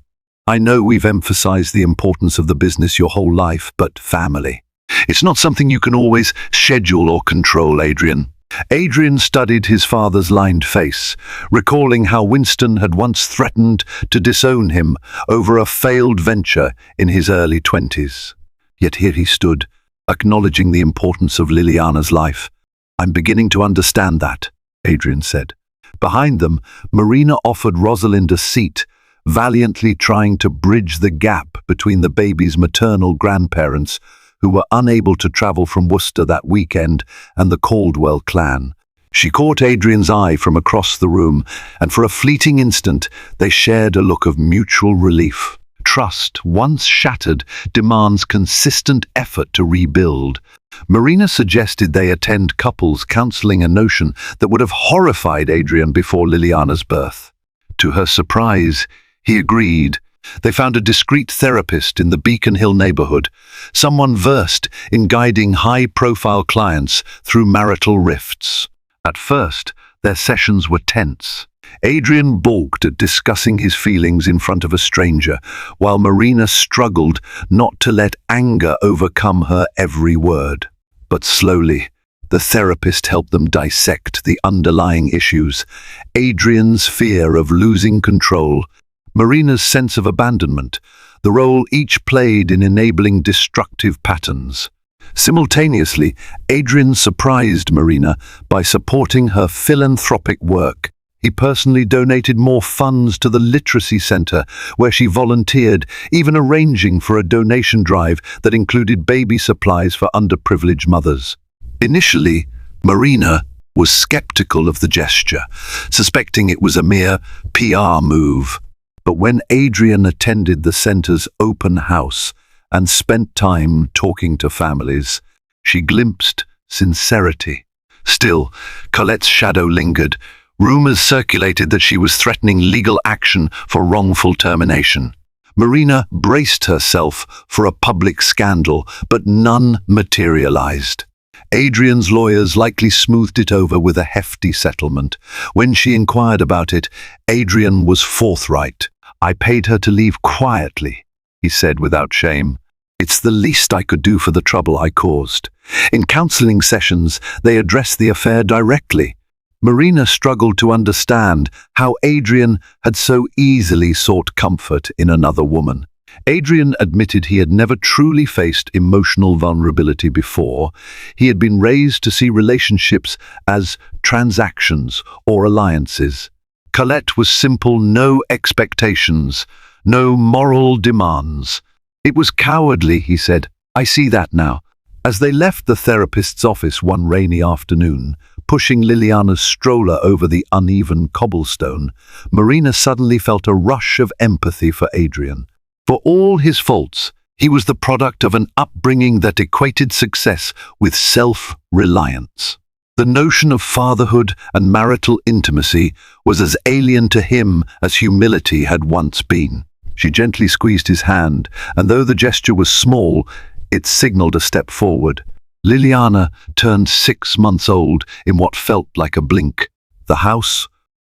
I know we've emphasized the importance of the business your whole life, but family. It's not something you can always schedule or control, Adrian. Adrian studied his father's lined face, recalling how Winston had once threatened to disown him over a failed venture in his early 20s. Yet here he stood, acknowledging the importance of Liliana's life. "I'm beginning to understand that," Adrian said. Behind them, Marina offered Rosalind a seat, valiantly trying to bridge the gap between the baby's maternal grandparents, who were unable to travel from Worcester that weekend, and the Caldwell clan. She caught Adrian's eye from across the room, and for a fleeting instant they shared a look of mutual relief. Trust, once shattered, demands consistent effort to rebuild. Marina suggested they attend couples counseling, a notion that would have horrified Adrian before Liliana's birth. To her surprise, he agreed. They found a discreet therapist in the Beacon Hill neighborhood, someone versed in guiding high-profile clients through marital rifts. At first, their sessions were tense. Adrian balked at discussing his feelings in front of a stranger, while Marina struggled not to let anger overcome her every word. But slowly, the therapist helped them dissect the underlying issues: Adrian's fear of losing control, Marina's sense of abandonment, the role each played in enabling destructive patterns. Simultaneously, Adrian surprised Marina by supporting her philanthropic work. He personally donated more funds to the literacy center, where she volunteered, even arranging for a donation drive that included baby supplies for underprivileged mothers. Initially, Marina was skeptical of the gesture, suspecting it was a mere PR move. But when Adrian attended the center's open house and spent time talking to families, she glimpsed sincerity. Still, Colette's shadow lingered. Rumors circulated that she was threatening legal action for wrongful termination. Marina braced herself for a public scandal, but none materialized. Adrian's lawyers likely smoothed it over with a hefty settlement. When she inquired about it, Adrian was forthright. "I paid her to leave quietly," he said without shame. "It's the least I could do for the trouble I caused." In counseling sessions, they addressed the affair directly. Marina struggled to understand how Adrian had so easily sought comfort in another woman. Adrian admitted he had never truly faced emotional vulnerability before. He had been raised to see relationships as transactions or alliances. Colette was simple: no expectations, no moral demands. "It was cowardly," he said. "I see that now." As they left the therapist's office one rainy afternoon, pushing Liliana's stroller over the uneven cobblestone, Marina suddenly felt a rush of empathy for Adrian. For all his faults, he was the product of an upbringing that equated success with self-reliance. The notion of fatherhood and marital intimacy was as alien to him as humility had once been. She gently squeezed his hand, and though the gesture was small, it signaled a step forward. Liliana turned 6 months old in what felt like a blink. The house,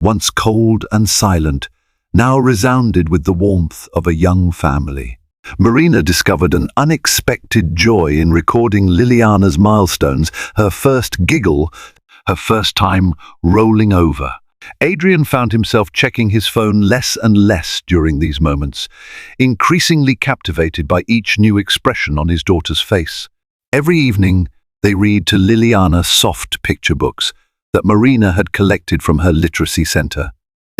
once cold and silent, now resounded with the warmth of a young family. Marina discovered an unexpected joy in recording Liliana's milestones, her first giggle, her first time rolling over. Adrien found himself checking his phone less and less during these moments, increasingly captivated by each new expression on his daughter's face. Every evening, they read to Liliana soft picture books that Marina had collected from her literacy center.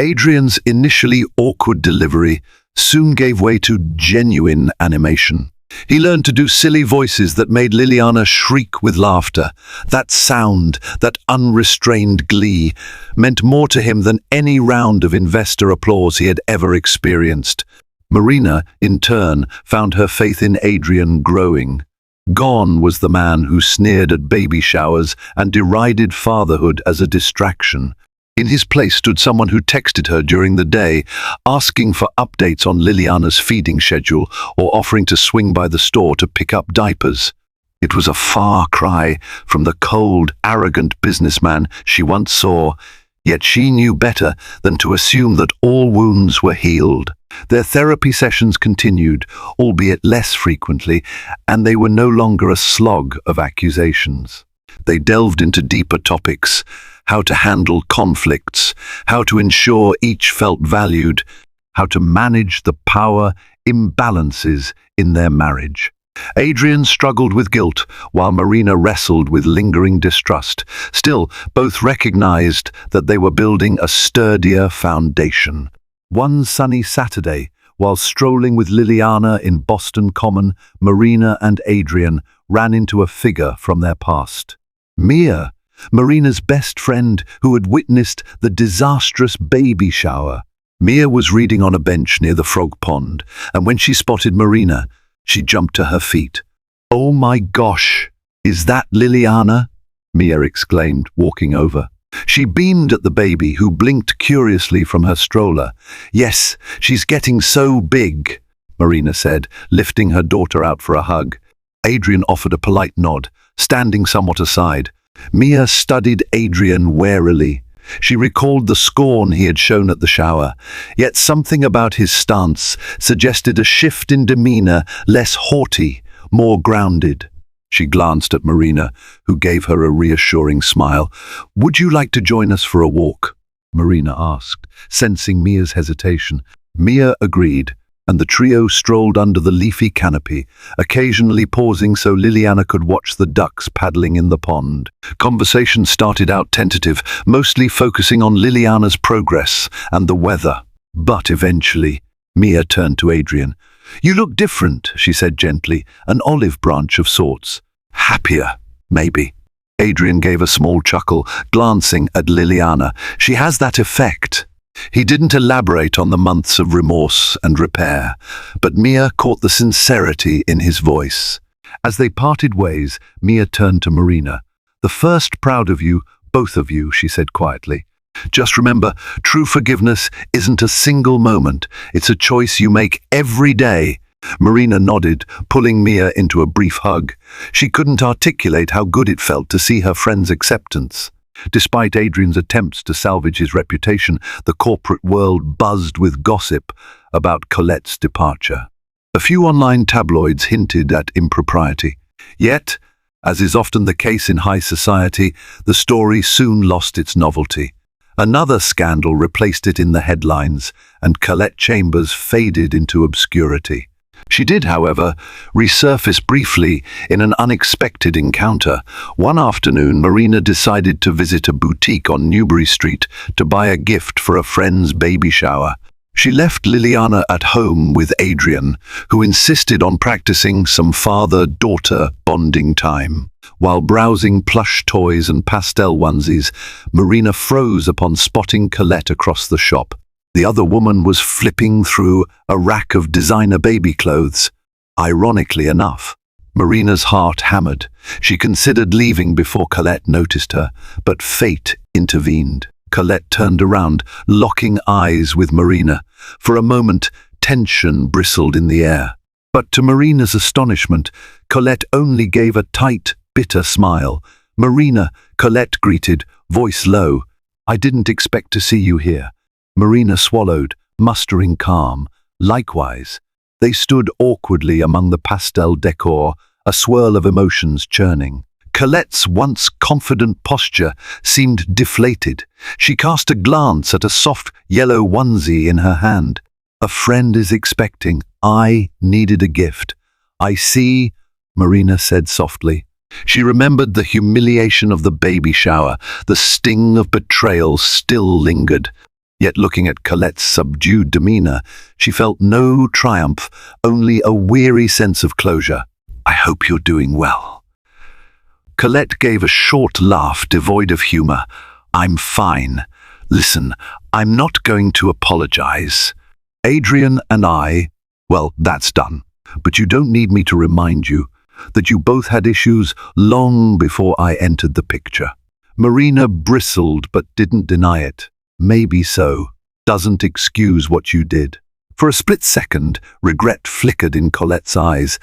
Adrian's initially awkward delivery soon gave way to genuine animation. He learned to do silly voices that made Liliana shriek with laughter. That sound, that unrestrained glee, meant more to him than any round of investor applause he had ever experienced. Marina, in turn, found her faith in Adrien growing. Gone was the man who sneered at baby showers and derided fatherhood as a distraction. In his place stood someone who texted her during the day, asking for updates on Liliana's feeding schedule or offering to swing by the store to pick up diapers. It was a far cry from the cold, arrogant businessman she once saw. Yet she knew better than to assume that all wounds were healed. Their therapy sessions continued, albeit less frequently, and they were no longer a slog of accusations. They delved into deeper topics: how to handle conflicts, how to ensure each felt valued, how to manage the power imbalances in their marriage. Adrien struggled with guilt, while Marina wrestled with lingering distrust. Still, both recognized that they were building a sturdier foundation. One sunny Saturday, while strolling with Liliana in Boston Common, Marina and Adrien ran into a figure from their past. Mia, Marina's best friend who had witnessed the disastrous baby shower. Mia was reading on a bench near the frog pond, and when she spotted Marina, she jumped to her feet. "Oh my gosh, is that Liliana?" Mia exclaimed, walking over. She beamed at the baby, who blinked curiously from her stroller. "Yes, she's getting so big," Marina said, lifting her daughter out for a hug. Adrien offered a polite nod, standing somewhat aside. Mia studied Adrien warily. She recalled the scorn he had shown at the shower, yet something about his stance suggested a shift in demeanor, less haughty, more grounded. She glanced at Marina, who gave her a reassuring smile. "Would you like to join us for a walk?" Marina asked, sensing Mia's hesitation. Mia agreed, and the trio strolled under the leafy canopy, occasionally pausing so Liliana could watch the ducks paddling in the pond. Conversation started out tentative, mostly focusing on Liliana's progress and the weather. But eventually, Mia turned to Adrien. "You look different," she said gently, "an olive branch of sorts. Happier, maybe." Adrien gave a small chuckle, glancing at Liliana. "She has that effect." He didn't elaborate on the months of remorse and repair, but Mia caught the sincerity in his voice. As they parted ways, Mia turned to Marina. "The first proud of you, both of you," she said quietly. "Just remember, true forgiveness isn't a single moment. It's a choice you make every day." Marina nodded, pulling Mia into a brief hug. She couldn't articulate how good it felt to see her friend's acceptance. Despite Adrian's attempts to salvage his reputation, the corporate world buzzed with gossip about Colette's departure. A few online tabloids hinted at impropriety. Yet, as is often the case in high society, the story soon lost its novelty. Another scandal replaced it in the headlines, and Colette Chambers faded into obscurity. She did, however, resurface briefly in an unexpected encounter. One afternoon, Marina decided to visit a boutique on Newbury Street to buy a gift for a friend's baby shower. She left Liliana at home with Adrien, who insisted on practicing some father-daughter bonding time. While browsing plush toys and pastel onesies, Marina froze upon spotting Colette across the shop. The other woman was flipping through a rack of designer baby clothes. Ironically enough, Marina's heart hammered. She considered leaving before Colette noticed her, but fate intervened. Colette turned around, locking eyes with Marina. For a moment, tension bristled in the air. But to Marina's astonishment, Colette only gave a tight, bitter smile. "Marina," Colette greeted, voice low. "I didn't expect to see you here." Marina swallowed, mustering calm. Likewise, they stood awkwardly among the pastel decor, a swirl of emotions churning. Colette's once confident posture seemed deflated. She cast a glance at a soft yellow onesie in her hand. "A friend is expecting. I needed a gift." "I see," Marina said softly. She remembered the humiliation of the baby shower. The sting of betrayal still lingered. Yet looking at Colette's subdued demeanor, she felt no triumph, only a weary sense of closure. "I hope you're doing well." Colette gave a short laugh devoid of humor. "I'm fine. Listen, I'm not going to apologize. Adrien and well, that's done. But you don't need me to remind you that you both had issues long before I entered the picture." Marina bristled but didn't deny it. "Maybe so. Doesn't excuse what you did." For a split second, regret flickered in Colette's eyes.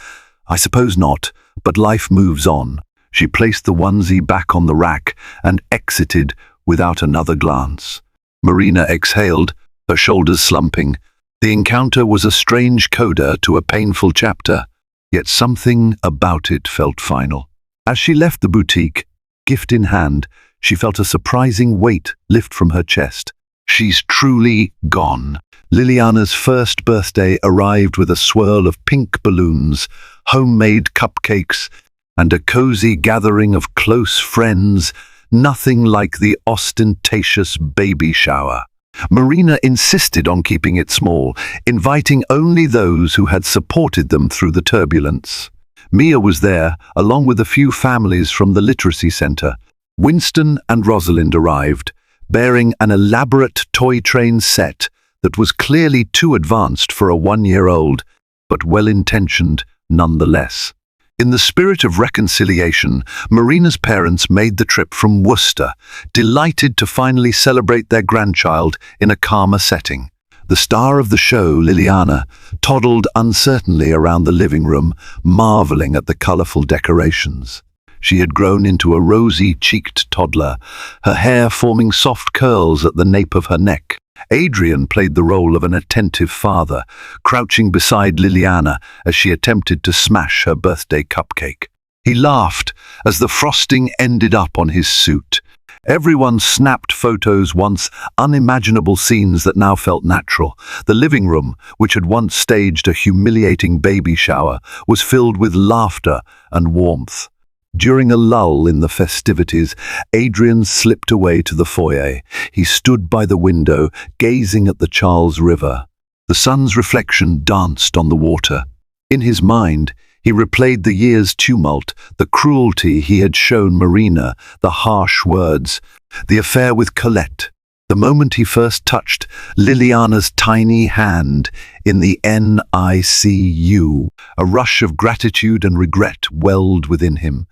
"I suppose not, but life moves on." She placed the onesie back on the rack and exited without another glance. Marina exhaled, her shoulders slumping. The encounter was a strange coda to a painful chapter, yet something about it felt final. As she left the boutique, gift in hand, she felt a surprising weight lift from her chest. She's truly gone. Liliana's first birthday arrived with a swirl of pink balloons, homemade cupcakes, and a cozy gathering of close friends, nothing like the ostentatious baby shower. Marina insisted on keeping it small, inviting only those who had supported them through the turbulence. Mia was there, along with a few families from the literacy center. Winston and Rosalind arrived, bearing an elaborate toy train set that was clearly too advanced for a 1-year-old, but well-intentioned nonetheless. In the spirit of reconciliation, Marina's parents made the trip from Worcester, delighted to finally celebrate their grandchild in a calmer setting. The star of the show, Liliana, toddled uncertainly around the living room, marveling at the colorful decorations. She had grown into a rosy-cheeked toddler, her hair forming soft curls at the nape of her neck. Adrien played the role of an attentive father, crouching beside Liliana as she attempted to smash her birthday cupcake. He laughed as the frosting ended up on his suit. Everyone snapped photos, once unimaginable scenes that now felt natural. The living room, which had once staged a humiliating baby shower, was filled with laughter and warmth. During a lull in the festivities, Adrien slipped away to the foyer. He stood by the window, gazing at the Charles River. The sun's reflection danced on the water. In his mind, he replayed the year's tumult, the cruelty he had shown Marina, the harsh words, the affair with Colette, the moment he first touched Liliana's tiny hand in the NICU. A rush of gratitude and regret welled within him.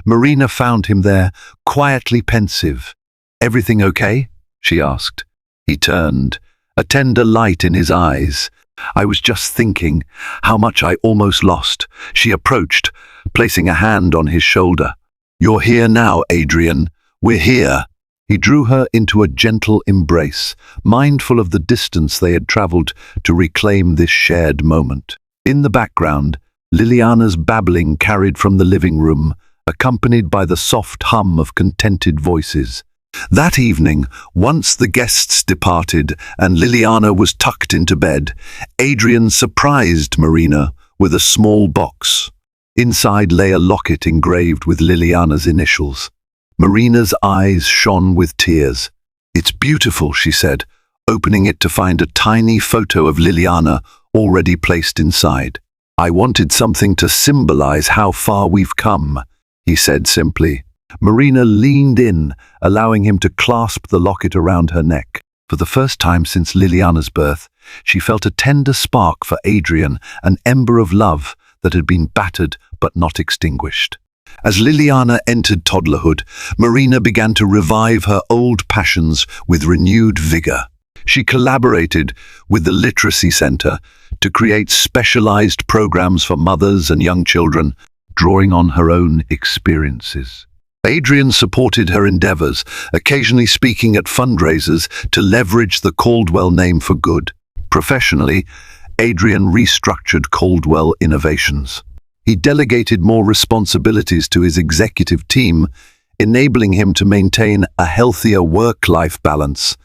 Marina found him there, quietly pensive. "Everything okay?" she asked. He turned, a tender light in his eyes. "I was just thinking how much I almost lost." She approached, placing a hand on his shoulder. "You're here now, Adrien. We're here." He drew her into a gentle embrace, mindful of the distance they had traveled to reclaim this shared moment. In the background, Liliana's babbling carried from the living room, accompanied by the soft hum of contented voices. That evening, once the guests departed and Liliana was tucked into bed, Adrien surprised Marina with a small box. Inside lay a locket engraved with Liliana's initials. Marina's eyes shone with tears. "It's beautiful," she said, opening it to find a tiny photo of Liliana already placed inside. "I wanted something to symbolize how far we've come," he said simply. Marina leaned in, allowing him to clasp the locket around her neck. For the first time since Liliana's birth, she felt a tender spark for Adrien, an ember of love that had been battered but not extinguished. As Liliana entered toddlerhood, Marina began to revive her old passions with renewed vigor. She collaborated with the Literacy Center to create specialized programs for mothers and young children, drawing on her own experiences. Adrien supported her endeavors, occasionally speaking at fundraisers to leverage the Caldwell name for good. Professionally, Adrien restructured Caldwell Innovations. He delegated more responsibilities to his executive team, enabling him to maintain a healthier work-life balance.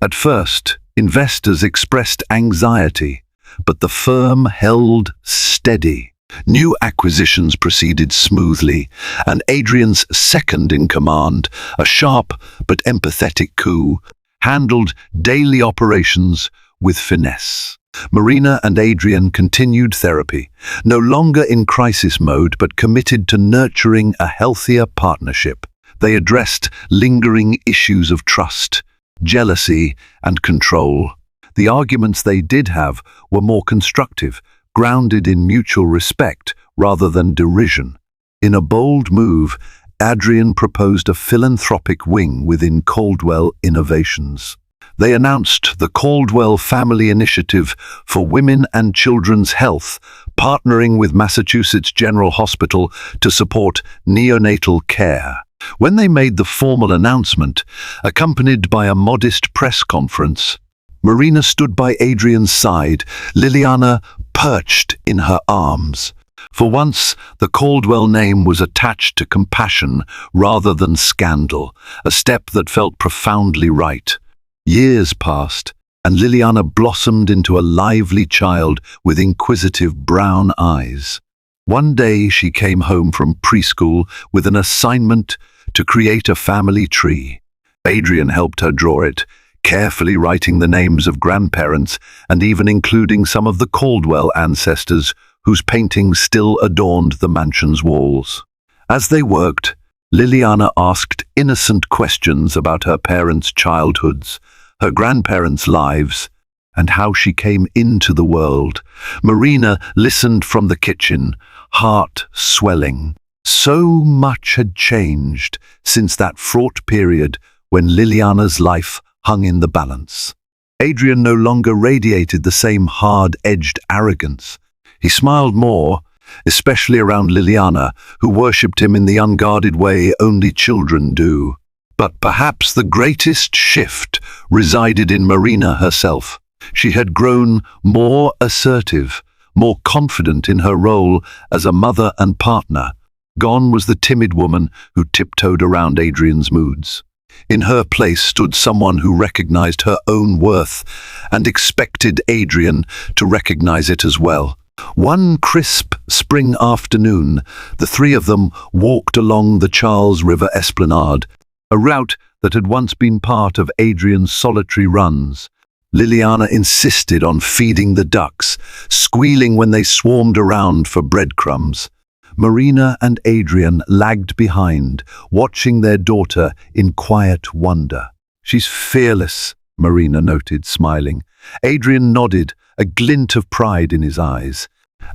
At first, investors expressed anxiety, but the firm held steady. New acquisitions proceeded smoothly, and Adrien's second-in-command, a sharp but empathetic coup, handled daily operations with finesse. Marina and Adrien continued therapy, no longer in crisis mode but committed to nurturing a healthier partnership. They addressed lingering issues of trust, jealousy, and control. The arguments they did have were more constructive, grounded in mutual respect rather than derision. In a bold move, Adrien proposed a philanthropic wing within Caldwell Innovations. They announced the Caldwell Family Initiative for Women and Children's Health, partnering with Massachusetts General Hospital to support neonatal care. When they made the formal announcement, accompanied by a modest press conference, Marina stood by Adrian's side, Liliana perched in her arms. For once, the Caldwell name was attached to compassion rather than scandal, a step that felt profoundly right. Years passed, and Liliana blossomed into a lively child with inquisitive brown eyes. One day she came home from preschool with an assignment to create a family tree. Adrien helped her draw it, carefully writing the names of grandparents and even including some of the Caldwell ancestors whose paintings still adorned the mansion's walls. As they worked, Liliana asked innocent questions about her parents' childhoods, her grandparents' lives, and how she came into the world. Marina listened from the kitchen, heart swelling. So much had changed since that fraught period when Liliana's life hung in the balance. Adrien no longer radiated the same hard-edged arrogance. He smiled more, especially around Liliana, who worshipped him in the unguarded way only children do. But perhaps the greatest shift resided in Marina herself. She had grown more assertive, more confident in her role as a mother and partner. Gone was the timid woman who tiptoed around Adrian's moods. In her place stood someone who recognized her own worth and expected Adrien to recognize it as well. One crisp spring afternoon, the three of them walked along the Charles River Esplanade, a route that had once been part of Adrian's solitary runs. Liliana insisted on feeding the ducks, squealing when they swarmed around for breadcrumbs. Marina and Adrien lagged behind, watching their daughter in quiet wonder. "She's fearless," Marina noted, smiling. Adrien nodded, a glint of pride in his eyes.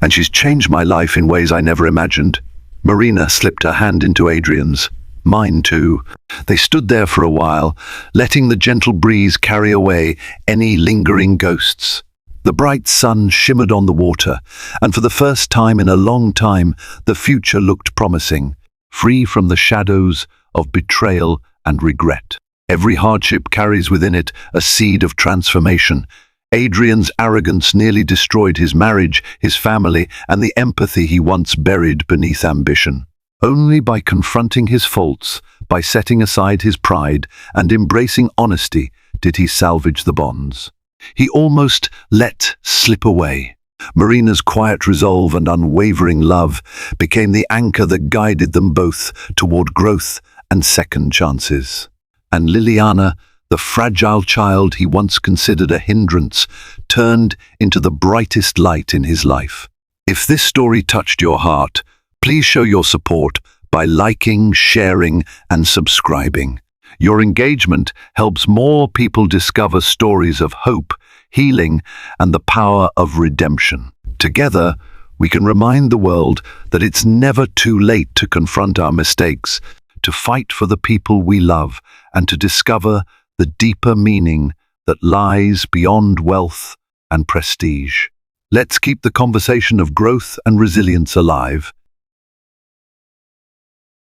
"And she's changed my life in ways I never imagined." Marina slipped her hand into Adrien's. "Mine too." They stood there for a while, letting the gentle breeze carry away any lingering ghosts. The bright sun shimmered on the water, and for the first time in a long time, the future looked promising, free from the shadows of betrayal and regret. Every hardship carries within it a seed of transformation. Adrian's arrogance nearly destroyed his marriage, his family, and the empathy he once buried beneath ambition. Only by confronting his faults, by setting aside his pride and embracing honesty, did he salvage the bonds he almost let slip away. Marina's quiet resolve and unwavering love became the anchor that guided them both toward growth and second chances. And Liliana, the fragile child he once considered a hindrance, turned into the brightest light in his life. If this story touched your heart, please show your support by liking, sharing, and subscribing. Your engagement helps more people discover stories of hope, healing, and the power of redemption. Together, we can remind the world that it's never too late to confront our mistakes, to fight for the people we love, and to discover the deeper meaning that lies beyond wealth and prestige. Let's keep the conversation of growth and resilience alive.